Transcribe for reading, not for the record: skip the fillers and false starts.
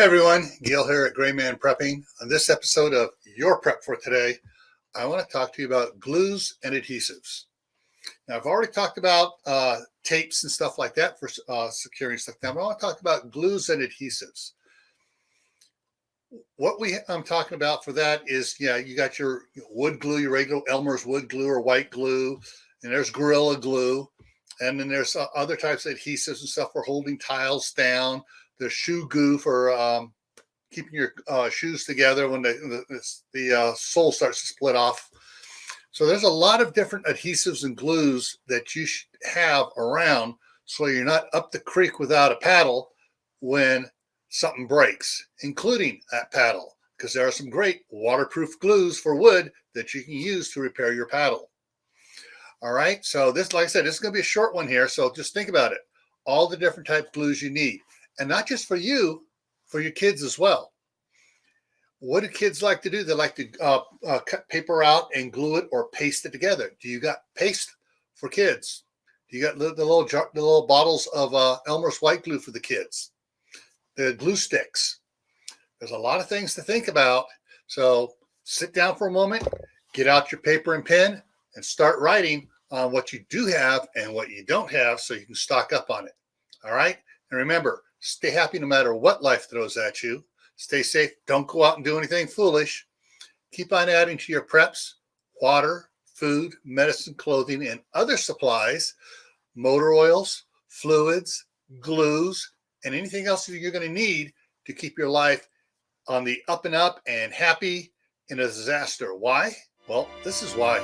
everyone, Gil here at GrayManPrepping. On this episode of Your Prep for Today, I want to talk to you about glues and adhesives. Now, I've already talked about tapes and stuff like that for securing stuff down, but I want to talk about glues and adhesives. What I'm talking about for that is, you got your wood glue, your regular Elmer's wood glue or white glue, and there's Gorilla Glue, and then there's other types of adhesives and stuff for holding tiles down. There's shoe glue for keeping your shoes together when the sole starts to split off. So there's a lot of different adhesives and glues that you should have around so you're not up the creek without a paddle when something breaks, including that paddle, because there are some great waterproof glues for wood that you can use to repair your paddle. All right, so this, like I said, this is going to be a short one here, so just think about it. All the different type of glues you need, and not just for you, for your kids as well. What do kids like to do? They like to cut paper out and glue it or paste it together. Do you got paste for kids? Do you got the little bottles of Elmer's white glue for the kids? The glue sticks. There's a lot of things to think about. So sit down for a moment, get out your paper and pen, and start writing on what you do have and what you don't have so you can stock up on it. All right? And remember, stay happy no matter what life throws at you. Stay safe. Don't go out and do anything foolish. Keep on adding to your preps: water, food, medicine, clothing, and other supplies, motor oils, fluids, glues, and anything else that you're going to need to keep your life on the up and up and happy in a disaster. Why? Well, this is why.